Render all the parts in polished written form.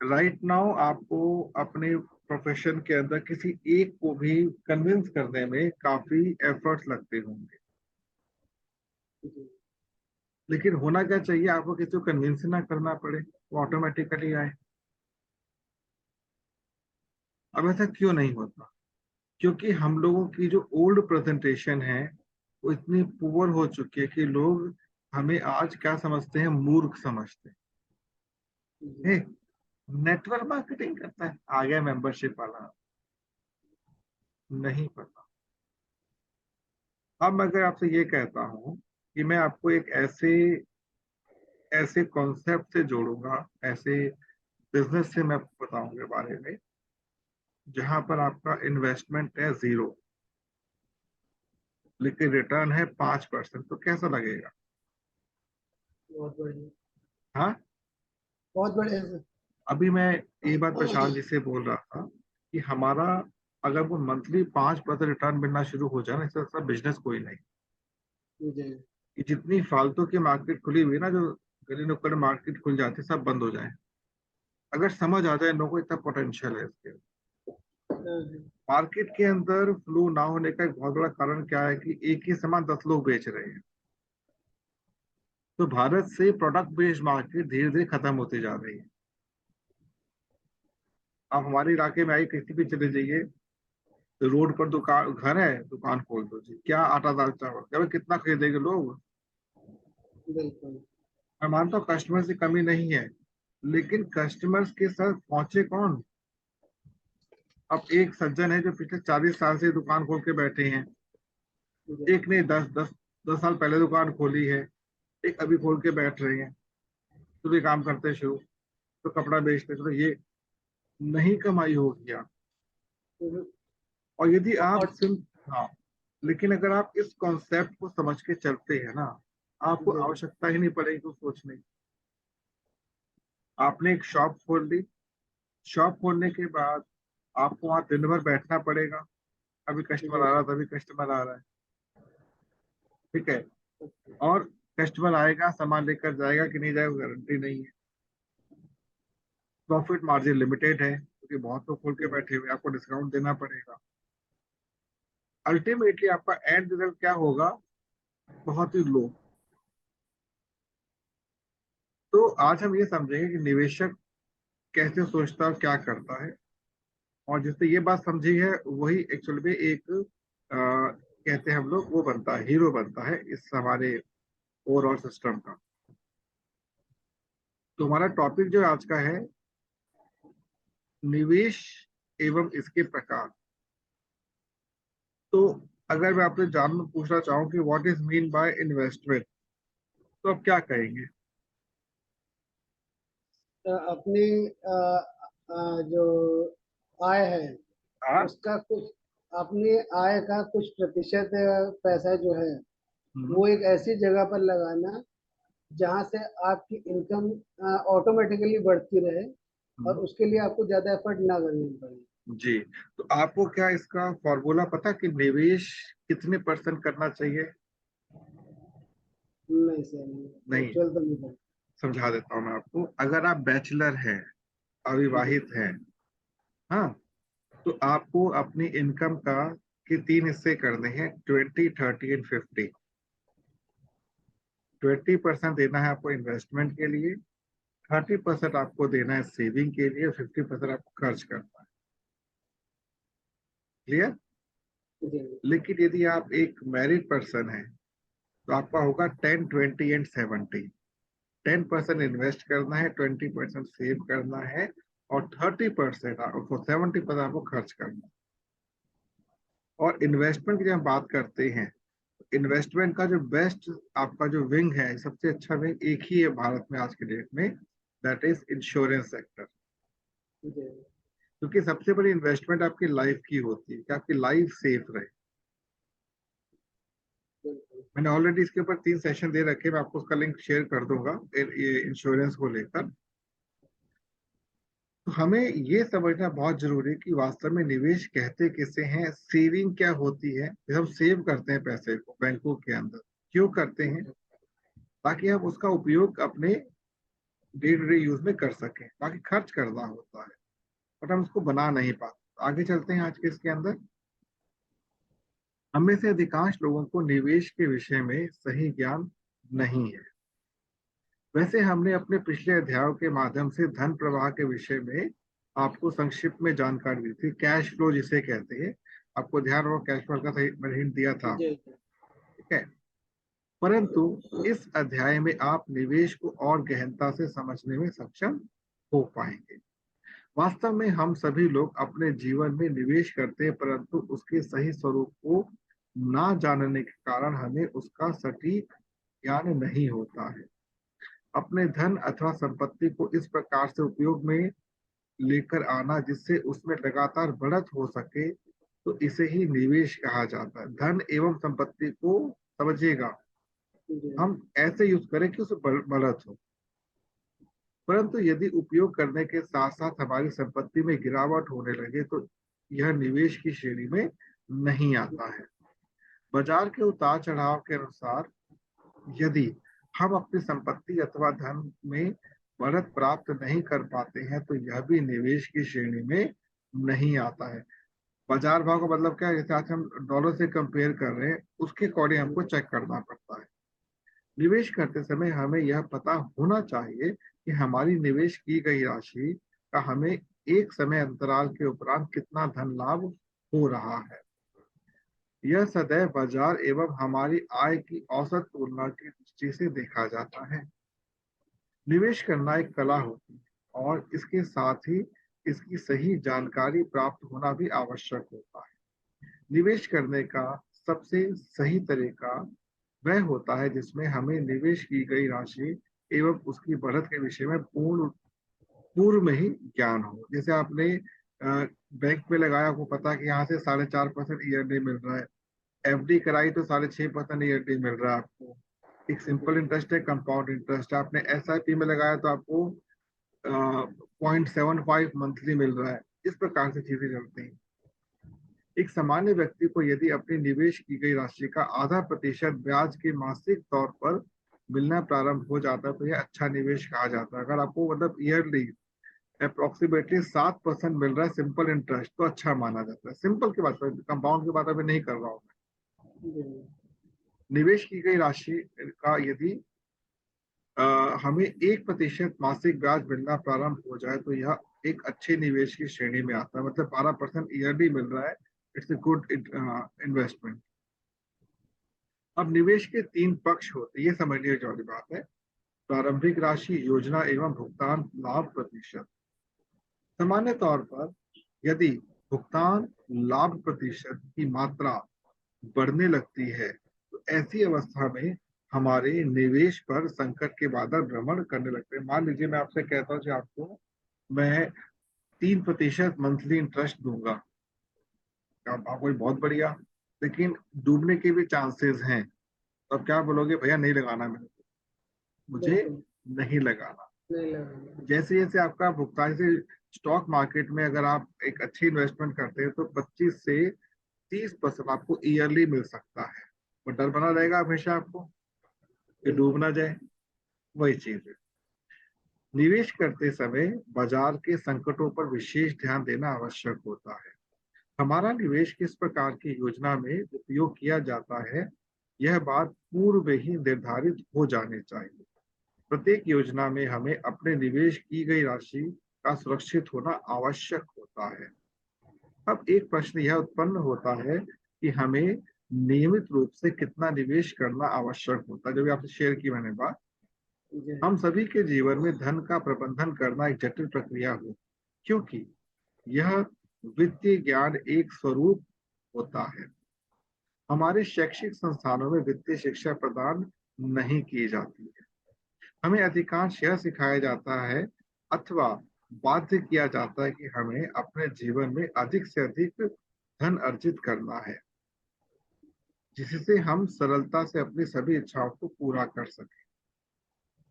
Right now आपको अपने profession के अंदर किसी एक को भी कन्विंस करने में काफी एफर्ट्स लगते होंगे, जी। लेकिन होना क्या चाहिए, आपको किसी को कन्विंस ना करना पड़े, वो ऑटोमेटिकली आए। अब ऐसा क्यों नहीं होता? क्योंकि हम लोगों की जो ओल्ड प्रेजेंटेशन है वो इतनी पुअर हो चुकी है कि लोग हमें आज क्या समझते हैं, मूर्ख समझते जी। हैं। नेटवर्क मार्केटिंग करता है, आ गया मेंबरशिप वाला। नहीं पता। अब मैं अगर आपसे ये कहता हूँ कि मैं आपको एक ऐसे ऐसे कॉन्सेप्ट से जोड़ूंगा, ऐसे बिजनेस से मैं आपको बताऊंगा बारे में, जहां पर आपका इन्वेस्टमेंट है 0 लेकिन रिटर्न है 5%, तो कैसा लगेगा? बहुत बढ़िया। हाँ। बहुत बढ़िया सर। अभी मैं ये बात प्रशांत जी से बोल रहा था कि हमारा अगर वो मंथली 5% रिटर्न मिलना शुरू हो जाए ना, इससे अच्छा बिजनेस कोई नहीं। जी। कि जितनी फालतू की मार्केट खुली हुई है ना, जो गली नुक्कड़ मार्केट खुल जाती है, सब बंद हो जाए। अगर समझ आ जाए लोगों को इतना पोटेंशियल है इसके। जी। मार्केट के अंदर फ्लो ना होने का एक बहुत बड़ा कारण क्या है कि एक ही सामान 10 लोग बेच रहे हैं। तो भारत से प्रोडक्ट बेस्ड मार्केट धीरे धीरे खत्म होती जा रही है। आप हमारे इलाके में आई किसी भी चले जाइए, तो रोड पर दुकान, घर है, दुकान खोल दो जी, क्या आटा दाल चावल, क्या भाई कितना खरीदेंगे लोग? बिल्कुल। मैं मानता हूँ कस्टमर की कमी नहीं है, लेकिन कस्टमर्स के साथ पहुंचे कौन? अब एक सज्जन है जो पिछले 40 साल से दुकान खोल के बैठे हैं। जी। एक ने 10 साल पहले दुकान खोली है, एक अभी खोल के बैठ रहे हैं। तो भी काम करते शुरू, तो कपड़ा बेचते, तो ये नहीं कमाई होगी आप। हम्म। और यदि आप और सिर्फ, हाँ, लेकिन अगर आप इस कॉन्सेप्ट को समझ के चलते हैं ना, आपको जी। आवश्यकता ही नहीं पड़ेगी कुछ सोचने की। आपने एक शॉप खोल ली, शॉप खोलने के बाद आपको वहां दिन भर बैठना पड़ेगा। अभी कस्टमर जी। आ रहा था, अभी कस्टमर आ रहा है, ठीक है। और कस्टमर आएगा, सामान लेकर जाएगा कि नहीं जाएगा, गारंटी नहीं है। प्रॉफिट मार्जिन लिमिटेड है क्योंकि बहुत लोग खोल के जी। बैठे हुए हैं, आपको डिस्काउंट देना पड़ेगा। अल्टीमेटली आपका एंड रिजल्ट क्या होगा? बहुत ही लो। तो आज हम ये समझेंगे कि निवेशक कैसे सोचता है और क्या करता है, और जिसने ये बात समझी है वही एक्चुअल में एक कहते हैं हम लोग, वो बनता है, हीरो बनता है इस हमारे ओवरऑल सिस्टम का। तो हमारा टॉपिक जो आज का है, निवेश एवं इसके प्रकार। तो अगर मैं आपसे जान पूछना चाहूँ कि what is mean by investment, तो आप क्या कहेंगे? अपनी जो आय है हाँ। उसका कुछ, अपनी आय का कुछ प्रतिशत पैसा जो है हम्म। वो एक ऐसी जगह पर लगाना जहां से आपकी इनकम ऑटोमेटिकली बढ़ती रहे और हम्म। उसके लिए आपको ज्यादा एफर्ट ना करनी पड़े। जी। तो आपको क्या इसका फॉर्मूला पता कि निवेश कितने परसेंट करना चाहिए? नहीं सर, नहीं नहीं, एक्चुअल तो नहीं पड़ता। समझा देता हूँ मैं आपको। अगर आप बैचलर हैं, जी। अविवाहित हैं, हाँ, तो आपको अपनी इनकम का के 3 हिस्से करने हैं, 20, 30 एंड 50। 20% देना है आपको इन्वेस्टमेंट के लिए, 30% आपको देना है सेविंग के लिए, 50% आपको खर्च करना है। क्लियर? जी। लेकिन यदि आप एक मैरिड पर्सन हैं, तो आपका होगा 10, 20 एंड 70। 10% इन्वेस्ट करना है, 20% सेव करना है, और 30% आपको, 70% आपको खर्च करना है। और इन्वेस्टमेंट की जब हम बात करते हैं, इन्वेस्टमेंट का जो बेस्ट आपका जो विंग है, सबसे अच्छा विंग एक ही है भारत में आज के डेट में, दैट इज इंश्योरेंस सेक्टर। जी। क्योंकि सबसे बड़ी इन्वेस्टमेंट आपकी लाइफ की होती है कि आपकी लाइफ सेफ रहे। बिल्कुल। मैंने ऑलरेडी इसके ऊपर 3 सेशन दे रखे, मैं आपको उसका लिंक शेयर कर दूंगा, ये इंश्योरेंस को लेकर। तो हमें ये समझना बहुत जरूरी है कि वास्तव में निवेश कहते किसे हैं, सेविंग क्या होती है। जब हम सेव करते हैं पैसे को बैंकों के अंदर, क्यों करते हैं? ताकि हम उसका उपयोग अपने डे टू डे यूज में कर सकें, बाकी खर्च करना होता है बट हम उसको बना नहीं पाते। आगे चलते हैं आज के इसके अंदर। हम में से अधिकांश लोगों को निवेश के विषय में सही ज्ञान नहीं है। वैसे हमने अपने पिछले अध्यायों के माध्यम से धन प्रवाह के विषय में आपको संक्षिप्त में जानकारी दी थी, कैश फ्लो जिसे कहते हैं। आपको ध्यान हो, कैश फ्लो का सही मैंने हिंट दिया था, जी ठीक है। परंतु इस अध्याय में आप निवेश को और गहनता से समझने में सक्षम हो पाएंगे। वास्तव में हम सभी लोग अपने जीवन में निवेश करते हैं, परंतु उसके सही स्वरूप को ना जानने के कारण हमें उसका सटीक ज्ञान नहीं होता है। अपने धन अथवा संपत्ति को इस प्रकार से उपयोग में लेकर आना जिससे उसमें लगातार बढ़त हो सके, तो इसे ही निवेश कहा जाता है। धन एवं संपत्ति को समझिएगा, जी हम ऐसे यूज करें कि उसमें बढ़त हो, परंतु यदि उपयोग करने के साथ साथ हमारी संपत्ति में गिरावट होने लगे तो यह निवेश की श्रेणी में नहीं आता है। बाजार के उतार चढ़ाव के अनुसार यदि हम अपनी संपत्ति अथवा धन में बढ़त प्राप्त नहीं कर पाते हैं तो यह भी निवेश की श्रेणी में नहीं आता है। बाजार भाव का मतलब क्या है? जैसे आज हम डॉलर से कंपेयर कर रहे हैं, उसके अकॉर्डिंग हमको चेक करना पड़ता है। निवेश करते समय हमें यह पता होना चाहिए कि हमारी निवेश की गई राशि का हमें एक समय अंतराल के उपरांत कितना धन लाभ हो रहा है। यह सदैव बाजार एवं हमारी आय की औसत तुलना की दृष्टि से देखा जाता है। निवेश करना एक कला होती है और इसके साथ ही इसकी सही जानकारी प्राप्त होना भी आवश्यक होता है। निवेश करने का सबसे सही तरीका वह होता है जिसमें हमें निवेश की गई राशि एवं उसकी बढ़त के विषय में पूर्व में ही ज्ञान हो। जैसे आपने बैंक में लगाया, आपको पता है कि यहाँ से 4.5% ईयरली मिल रहा है। एफडी कराई तो 6.5% ईयरली मिल रहा है आपको। एक सिंपल इंटरेस्ट है, कंपाउंड इंटरेस्ट। आपने एसआईपी में लगाया तो आपको 0.75 मंथली मिल रहा है। इस प्रकार से चीजें चलती हैं। एक सामान्य व्यक्ति को यदि अपनी निवेश की गई राशि का आधा प्रतिशत ब्याज के मासिक तौर पर मिलना प्रारंभ हो जाता है तो यह अच्छा निवेश कहा जाता है। अगर आपको मतलब ईयरली अप्रोक्सीमेटली 7% मिल रहा है सिंपल इंटरेस्ट, तो अच्छा माना जाता है। सिंपल की बात, कंपाउंड की बात अभी नहीं कर रहा हूँ। जी निवेश की गई राशि का यदि हमें 1% मासिक ब्याज मिलना प्रारंभ हो जाए तो यह एक अच्छे निवेश की श्रेणी में आता है। मतलब 12% ईयरली मिल रहा है, इट्स ए गुड इन्वेस्टमेंट। अब निवेश के 3 पक्ष होते हैं, ये समझने वाली बात है। प्रारंभिक राशि, योजना एवं भुगतान लाभ प्रतिशत। सामान्य तौर पर यदि भुगतान लाभ प्रतिशत की मात्रा बढ़ने लगती है तो ऐसी अवस्था में हमारे निवेश पर संकट के बादल भ्रमण करने लगते हैं। मान लीजिए मैं आपसे कहता हूँ कि आपको मैं 3% मंथली इंटरेस्ट दूंगा, आपको बहुत बढ़िया, लेकिन डूबने के भी चांसेस हैं। तो अब क्या बोलोगे? भैया नहीं लगाना, मेरे को, मुझे बिल्कुल नहीं लगाना। नहीं लगाना। जैसे जैसे आपका भुगतान से स्टॉक मार्केट में अगर आप एक अच्छी इन्वेस्टमेंट करते हैं तो 25 से 30% आपको ईयरली मिल सकता है। वो डर बना रहेगा हमेशा आपको कि डूब ना जाए। वही चीज है, निवेश करते समय बाजार के संकटों पर विशेष ध्यान देना आवश्यक होता है। हमारा निवेश किस प्रकार की योजना में उपयोग किया जाता है, यह बात पूर्व ही निर्धारित हो जानी चाहिए। प्रत्येक योजना में हमें अपने निवेश की गई राशि का सुरक्षित होना आवश्यक होता है। अब एक प्रश्न यह उत्पन्न होता है कि हमें नियमित रूप से कितना निवेश करना आवश्यक होता है। जब आपसे शेयर की मैंने बात, जी हम सभी के जीवन में धन का प्रबंधन करना एक जटिल प्रक्रिया हो, क्योंकि यह वित्तीय ज्ञान एक स्वरूप होता है। हमारे शैक्षिक संस्थानों में वित्तीय शिक्षा प्रदान नहीं की जाती है। हमें अधिकांश यह सिखाया जाता है अथवा बाध्य किया जाता है कि हमें अपने जीवन में अधिक से अधिक धन अर्जित करना है, जिससे हम सरलता से अपनी सभी इच्छाओं को पूरा कर सकें।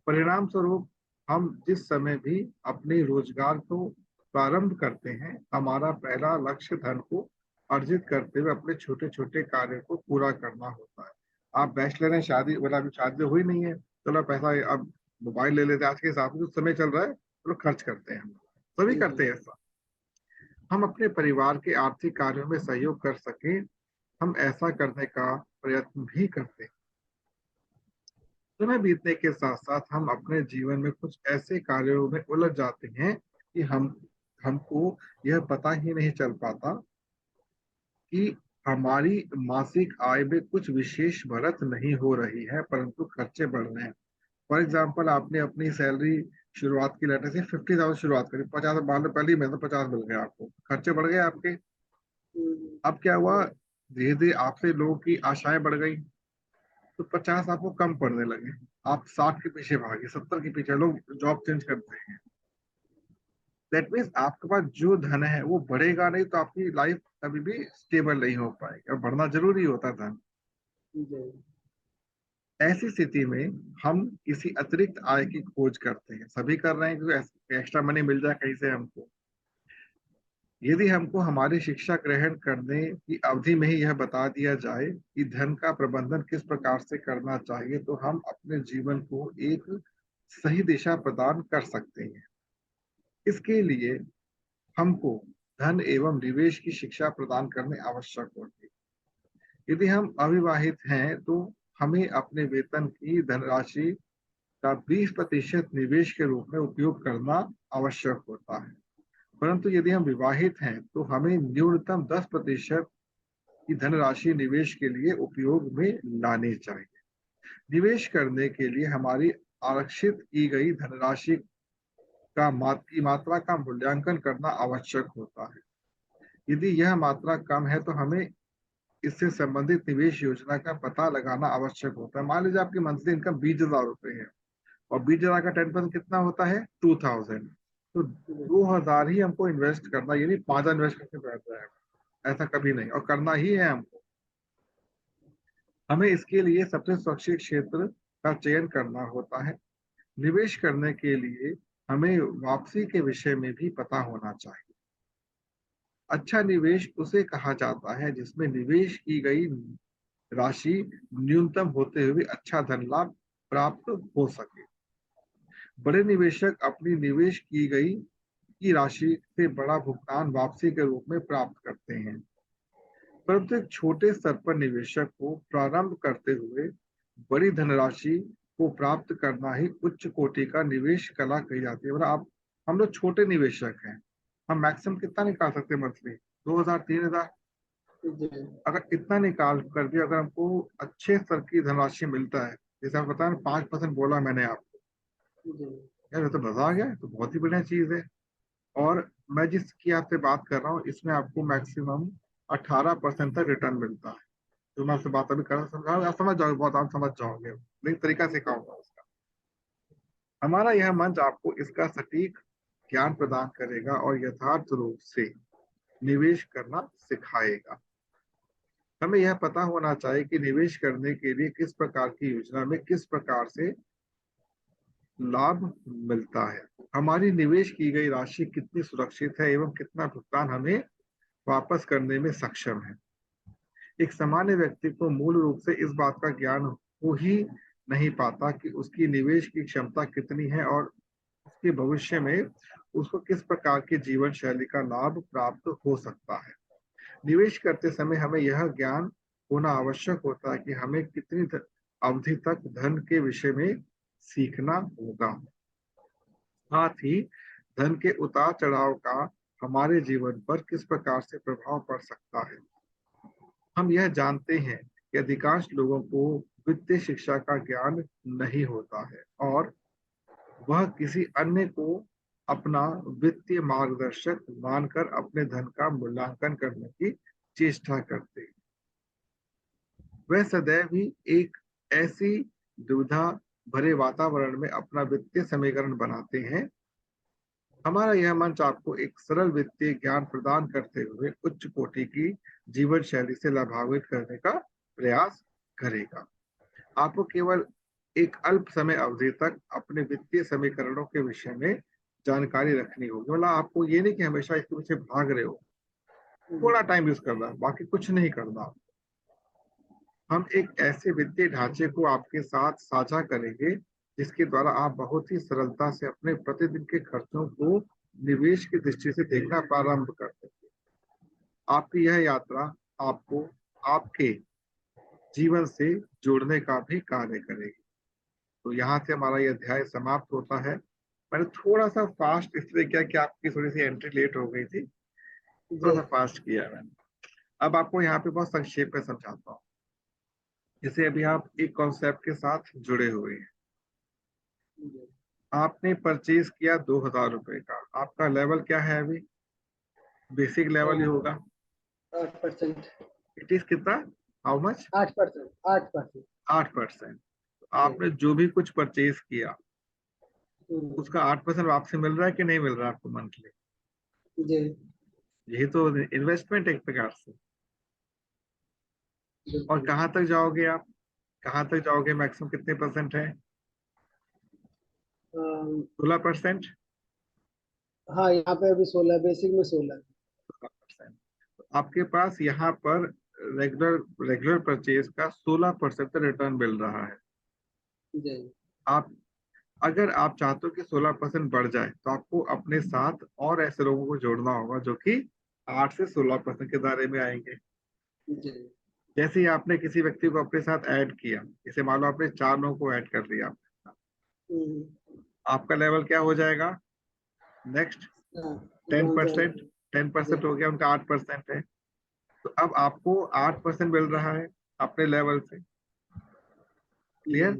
परिणाम स्वरूप हम जिस समय भी अपने रोजगार को प्रारंभ करते हैं, हमारा पहला लक्ष्य धन को अर्जित करते हुए अपने छोटे छोटे कार्य को पूरा करना होता है। आप बैचलर हैं, शादी मतलब अभी शादी हुई नहीं है, चलो पैसा अब मोबाइल ले लेते हैं, आज के हिसाब से जो समय चल रहा है तो खर्च करते हैं, हम सभी करते हैं ऐसा। हम अपने परिवार के आर्थिक कार्यों में सहयोग कर सके, हम ऐसा करने का प्रयत्न भी करते हैं। समय बीतने के साथ साथ हम अपने जीवन में कुछ ऐसे कार्यों में उलझ जाते हैं कि हमको यह पता ही नहीं चल पाता कि हमारी मासिक आय में कुछ विशेष बढ़त नहीं हो रही है, परंतु खर्चे बढ़ रहे हैं। फॉर एग्जाम्पल, आपने अपनी सैलरी शुरुआत की लेटर से 50,000 शुरुआत करी, 50 मान लो पहली महीने 50 मिल गया आपको, खर्चे बढ़ गए आपके। अब क्या हुआ, धीरे धीरे आपसे लोगों की आशाएं बढ़ गई, तो 50 आपको कम पड़ने लगे, आप 60 के पीछे भागे, 70 के पीछे, लोग जॉब चेंज करते हैं। दैट मीन्स आपके पास जो धन है वो बढ़ेगा नहीं, तो आपकी लाइफ कभी भी स्टेबल नहीं हो पाएगी, और बढ़ना जरूरी होता धन। ऐसी स्थिति में हम किसी अतिरिक्त आय की खोज करते हैं, सभी कर रहे हैं, क्योंकि एक्स्ट्रा मनी मिल जाए कहीं से हमको। यदि हमको हमारी शिक्षा ग्रहण करने की अवधि में ही यह बता दिया जाए कि धन का प्रबंधन किस प्रकार से करना चाहिए, तो हम अपने जीवन को एक सही दिशा प्रदान कर सकते हैं। इसके लिए हमको धन एवं निवेश की शिक्षा प्रदान करने आवश्यक होती है। यदि हम अविवाहित हैं तो हमें अपने वेतन की धनराशि का 20% निवेश के रूप में उपयोग करना आवश्यक होता है। परंतु यदि हम विवाहित हैं तो हमें न्यूनतम 10% की धनराशि निवेश के लिए उपयोग में लानी चाहिए। निवेश करने के लिए हमारी आरक्षित की गई धनराशि की मात्रा का मूल्यांकन करना आवश्यक होता है। यदि यह मात्रा कम है तो हमें इससे संबंधित निवेश योजना का पता लगाना आवश्यक होता है। मान लीजिए आपकी मंथली इनकम 20,000 रुपए है, और 20,000 का 10% कितना होता है, 2,000। तो 2,000 ही हमको इन्वेस्ट करना, यानी 5,000 इन्वेस्ट करके बैठ जाएगा, ऐसा कभी नहीं, और करना ही है हमको। हमें इसके लिए सबसे सुरक्षित क्षेत्र का चयन करना होता है। निवेश करने के लिए हमें वापसी के विषय में भी पता होना चाहिए। अच्छा निवेश उसे कहा जाता है जिसमें निवेश की गई राशि न्यूनतम होते हुए अच्छा धन लाभ प्राप्त हो सके। बड़े निवेशक अपनी निवेश की गई की राशि से बड़ा भुगतान वापसी के रूप में प्राप्त करते हैं, परंतु एक छोटे स्तर पर निवेशक को प्रारंभ करते हुए बड़ी धनराशि को प्राप्त करना ही उच्च कोटि का निवेश कला कही जाती है। मतलब आप, हम लोग छोटे निवेशक हैं, हम मैक्सिमम कितना निकाल सकते हैं मंथली, 2,000 3,000। अगर इतना निकाल कर भी अगर हमको अच्छे स्तर की धनराशि मिलता है, जैसे आप बताया 5% बोला मैंने आपको, यार तो मजा आ गया, तो बहुत ही बढ़िया चीज है। और मैं जिसकी आपसे बात कर रहा हूँ इसमें आपको मैक्सिमम 18% तक रिटर्न मिलता है। जो मैं आपसे बात अभी कर रहा हूँ, समझा आप समझ जाओगे, बहुत आप समझ जाओगे, लेकिन तरीका सिखाऊंगा उसका। हमारा यह मंच आपको इसका सटीक ज्ञान प्रदान करेगा और यथार्थ रूप से निवेश करना सिखाएगा। हमें यह पता होना चाहिए कि निवेश करने के लिए किस प्रकार की योजना में किस प्रकार से लाभ मिलता है, हमारी निवेश की गई राशि कितनी सुरक्षित है एवं कितना भुगतान हमें वापस करने में सक्षम है। एक सामान्य व्यक्ति को मूल रूप से इस बात का ज्ञान हो ही नहीं पाता कि उसकी निवेश की क्षमता कितनी है और उसके भविष्य में उसको किस प्रकार की जीवन शैली का लाभ प्राप्त हो सकता है। निवेश करते समय हमें यह ज्ञान होना आवश्यक होता है कि हमें कितनी अवधि तक धन के विषय में सीखना होगा। साथ ही धन के उतार चढ़ाव का हमारे जीवन पर किस प्रकार से प्रभाव पड़ सकता है। हम यह जानते हैं कि अधिकांश लोगों को वित्तीय शिक्षा का ज्ञान नहीं होता है और वह किसी अन्य को अपना वित्तीय मार्गदर्शक मानकर अपने धन का मूल्यांकन करने की चेष्टा करते हैं। वह सदैव ही एक ऐसी दुविधा भरे वातावरण में अपना वित्तीय समीकरण बनाते हैं। हमारा यह मंच आपको एक सरल वित्तीय ज्ञान प्रदान करते हुए उच्च कोटि की जीवन शैली से लाभान्वित करने का प्रयास करेगा। आपको केवल एक अल्प समय अवधि तक अपने वित्तीय समीकरणों के विषय में जानकारी रखनी होगी। मतलब आपको ये नहीं कि हमेशा इसके पीछे भाग रहे हो, थोड़ा टाइम यूज करना है, बाकी कुछ नहीं करना। हम एक ऐसे वित्तीय ढांचे को आपके साथ साझा करेंगे जिसके द्वारा आप बहुत ही सरलता से अपने प्रतिदिन के खर्चों को निवेश की दृष्टि से देखना प्रारंभ कर सकते हैं। आपकी यह यात्रा आपको आपके जीवन से जोड़ने का भी कार्य करेगी। तो यहाँ से हमारा ये अध्याय समाप्त होता है। मैंने थोड़ा सा फास्ट इसलिए किया कि आपकी थोड़ी सी एंट्री लेट हो गई थी, थोड़ा जी सा फास्ट किया मैंने। अब आपको यहाँ पे बहुत संक्षेप में समझाता हूँ। जैसे अभी आप एक कॉन्सेप्ट के साथ जुड़े हुए हैं, जी आपने परचेज किया 2000 रुपए का, आपका लेवल क्या है अभी? बेसिक लेवल ही होगा। 8%। इट इज कितना? How much? 8%। 8%। 8%। जी। आपने जो भी कुछ परचेज किया हम्म, उसका 8% वापसी मिल रहा है कि नहीं मिल रहा है आपको मंथली? जी यही तो इन्वेस्टमेंट एक प्रकार से। और बिल्कुल। कहाँ तक जाओगे आप? कहाँ तक जाओगे? मैक्सिमम कितने परसेंट है? अम, 16%। हाँ, यहाँ पे अभी 16, बेसिक में 16। 16%। आपके पास यहाँ पर रेगुलर रेगुलर परचेज का 16% का रिटर्न मिल रहा है। जी आप अगर आप चाहते हो कि 16% बढ़ जाए तो आपको अपने साथ और ऐसे लोगों को जोड़ना होगा जो कि 8 से 16% के दायरे में आएंगे। जी। जैसे ही आपने किसी व्यक्ति को अपने साथ ऐड किया, जैसे मान लो आपने 4 लोगों को ऐड कर लिया, हम्म, आपका लेवल क्या हो जाएगा नेक्स्ट? हाँ, टेन डाउन परसेंट जाएगा। 10% जी हो गया, उनका 8% है। तो अब आपको 8% मिल रहा है अपने लेवल से। जी क्लियर?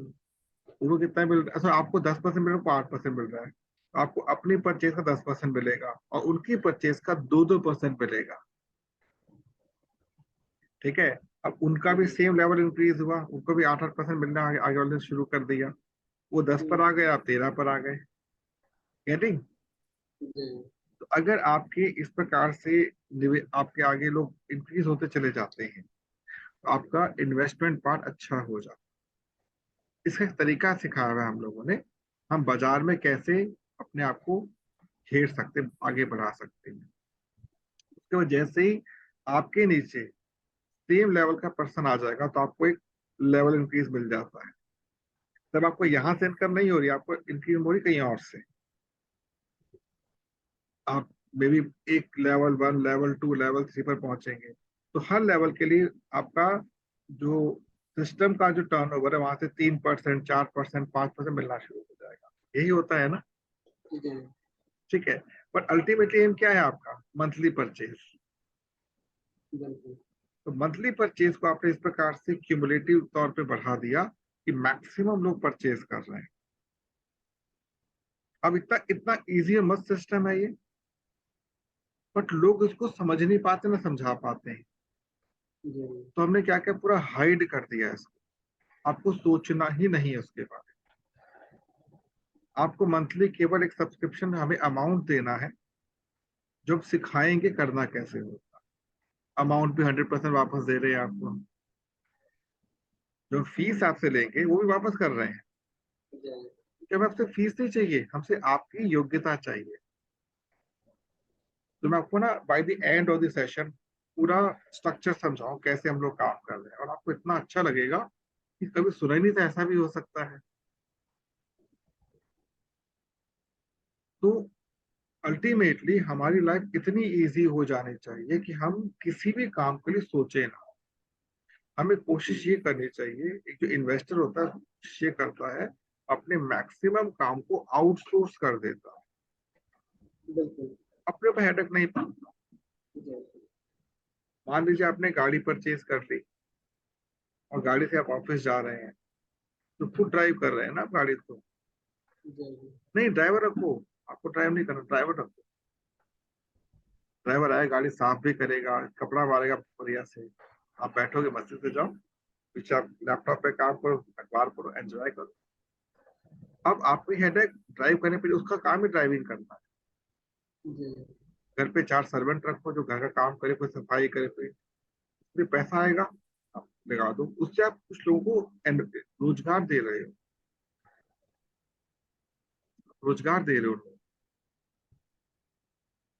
उनको कितना मिल रहा है? अच्छा, आपको 10% मिल रहा है, उनको 8% मिल रहा है। तो आपको अपनी परचेज का 10% मिलेगा और उनकी परचेज का 2% मिलेगा। ठीक है? अब उनका भी जी। सेम लेवल इंक्रीज हुआ, उनको भी 8% मिलना आगे वाले ने शुरू कर दिया। वो 10 पर हम्म, आ गए, आप 13 पर आ गए। गेटिंग? जी तो अगर आपके इस प्रकार से आपके आगे लोग इंक्रीज होते चले जाते हैं तो आपका इन्वेस्टमेंट पार्ट अच्छा हो जाता है। इसका एक तरीका सिखाया हुआ है हम लोगों ने, हम बाजार में कैसे अपने आप को घेर सकते, आगे बढ़ा सकते हैं। उसके बाद जैसे ही आपके नीचे सेम लेवल का पर्सन आ जाएगा तो आपको एक लेवल इंक्रीज मिल जाता है। जब आपको यहाँ से इनकम नहीं हो रही, आपको इंक्रीज हो रही कहीं और से, आप मे बी एक लेवल 1, लेवल 2, लेवल 3 पर पहुंचेंगे तो हर लेवल के लिए आपका जो सिस्टम का जो टर्नओवर है वहां से 3%, 4%, 5% मिलना शुरू हो जाएगा। यही होता है ना? जी ठीक है। बट अल्टीमेटली एम क्या है आपका? Monthly purchase. बिल्कुल। तो मंथली परचेज को आपने इस प्रकार से क्यूमुलेटिव तौर पे बढ़ा दिया कि मैक्सिमम लोग परचेज कर रहे हैं। अब इतना इतना इजी और मस्त सिस्टम है ये, बट लोग इसको समझ नहीं पाते ना समझा पाते हैं। जी तो हमने क्या किया, पूरा हाइड कर दिया है इसको। आपको सोचना ही नहीं है उसके बारे में। आपको मंथली केवल एक सब्सक्रिप्शन हमें अमाउंट देना है, जो हम सिखाएंगे करना कैसे होगा। अमाउंट भी 100% वापस दे रहे हैं आपको। जो फीस आपसे लेंगे वो भी वापस कर रहे हैं। जी जब आपसे फीस नहीं चाहिए, हमसे आपकी योग्यता चाहिए। तो मैं आपको ना by the end of the session पूरा स्ट्रक्चर समझाऊं कैसे हम लोग काम कर रहे हैं, और आपको इतना अच्छा लगेगा कि कभी सुना ही नहीं था ऐसा भी हो सकता है। तो अल्टीमेटली हमारी लाइफ इतनी इजी हो जानी चाहिए कि हम किसी भी काम के लिए सोचे ना। हमें कोशिश ये करनी चाहिए, एक जो इन्वेस्टर होता है कोशिश ये करता है अपने मैक्सिमम काम को आउटसोर्स कर देता है, बिल्कुल। अपने पे हेडेक नहीं पाता। जी मान लीजिए आपने गाड़ी परचेज कर ली और गाड़ी से आप ऑफिस जा रहे हैं, तो खुद ड्राइव कर रहे हैं ना आप गाड़ी को। जी नहीं, ड्राइवर रखो, आपको ड्राइव नहीं करना, ड्राइवर रखो। ड्राइवर आए, गाड़ी साफ भी करेगा, कपड़ा मारेगा बढ़िया से, आप बैठोगे मस्ती से जाओ, पीछे आप लैपटॉप पे काम करो, अखबार पढ़ो, एंजॉय करो। अब आपकी हेडेक ड्राइव करने पे, उसका काम ही ड्राइविंग करना जी है। घर पे 4 सर्वेंट रखो जो घर का काम करे, कोई सफाई करे, कोई फिर पैसा आएगा, आप लगा दो, उससे आप कुछ लोगों को रोजगार दे रहे हो, रोजगार दे रहे हो।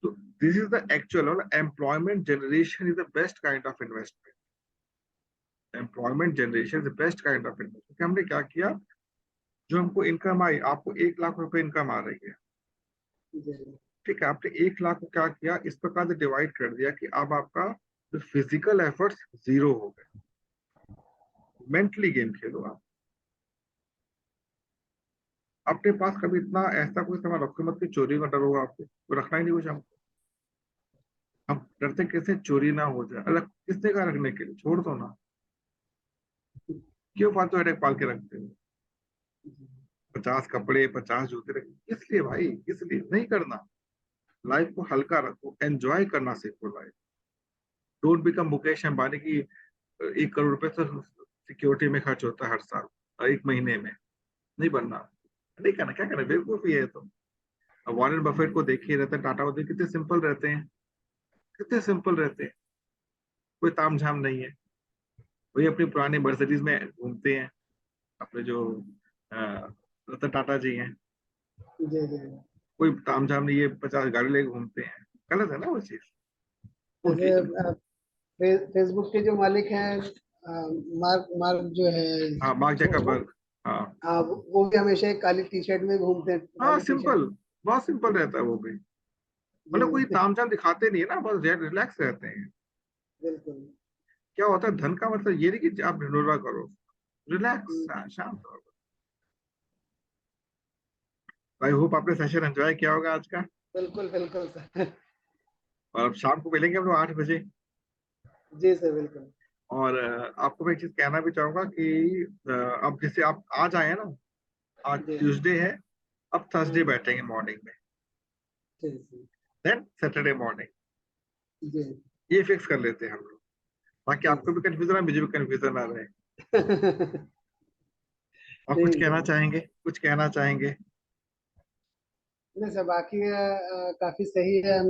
तो दिस इज द एक्चुअल और employment generation is the best kind of investment. Employment generation is the best kind of investment. हमने क्या किया, जो हमको इनकम आई, आपको 1 लाख रुपए इनकम आ रही है, जी ठीक है, आपने 1 लाख को क्या किया, इस प्रकार से डिवाइड कर दिया कि अब आपका जो फिजिकल एफर्ट्स जीरो हो गए। मेंटली गेम खेलो आप। अपने पास कभी इतना ऐसा कोई सामान रखो मत कि चोरी का डर होगा आपको, तो रखना ही नहीं कुछ हमको। हम डरते कैसे चोरी ना हो जाए, अलग किसने कहा रखने के लिए, छोड़ दो ना। क्यों फालतू हेडेक पाल के रखते हो? 50 कपड़े 50 जूते रखे, इसलिए भाई, इसलिए नहीं करना। लाइफ को हल्का रखो, एंजॉय करना सीखो life. Don't become Mukesh Ambani की 1 करोड़ रुपए तो सिक्योरिटी में खर्च होता है हर साल, 1 महीने में। नहीं बनना, नहीं करना, क्या करना, बेवकूफी है तो। अब वॉरेन बफेट को देखिए, रहते हैं टाटा, वो कितने सिंपल रहते हैं, कितने सिंपल रहते हैं, कोई तामझाम नहीं है। वही अपनी पुरानी मर्सिडीज में घूमते हैं, अपने जो अ, रतन टाटा जी हैं। जी जी। कोई तामझाम नहीं है, 50 गाड़ी लेके घूमते हैं। गलत है ना वो चीज, जैसे उनकी। फेसबुक के जो मालिक हैं, मार्क मार्क जो है, हाँ, मार्क वो जकरबर्ग। हाँ। हाँ, वो भी हमेशा एक काली टी शर्ट में घूमते हैं, हाँ, काली टी शर्ट। सिंपल, बहुत सिंपल रहता है वो भी। मतलब कोई जी तामझाम दिखाते नहीं है ना, बस रिलैक्स रहते हैं। बिल्कुल। क्या होता है, धन का मतलब ये नहीं कि आप ढिंढोरा करो, रिलैक्स, हम्म, शांत रहो। आई होप आपने सेशन एंजॉय किया होगा आज का। बिल्कुल बिल्कुल सर। और अब शाम को मिलेंगे हम लोग 8 बजे। जी सर बिल्कुल। और आपको मैं एक चीज कहना भी चाहूंगा कि अब जैसे आप आज आए हैं ना, आज जी ट्यूसडे है, अब थर्सडे हाँ, बैठेंगे मॉर्निंग में, जी जी देन सैटरडे मॉर्निंग। जी ये फिक्स कर लेते हैं हम लोग, ताकि जी आपको भी कंफ्यूजन है, मुझे भी कंफ्यूजन ना रहे। जी। और कुछ ठीक कहना है। चाहेंगे, कुछ कहना चाहेंगे? नहीं सर, बाकी काफी सही है।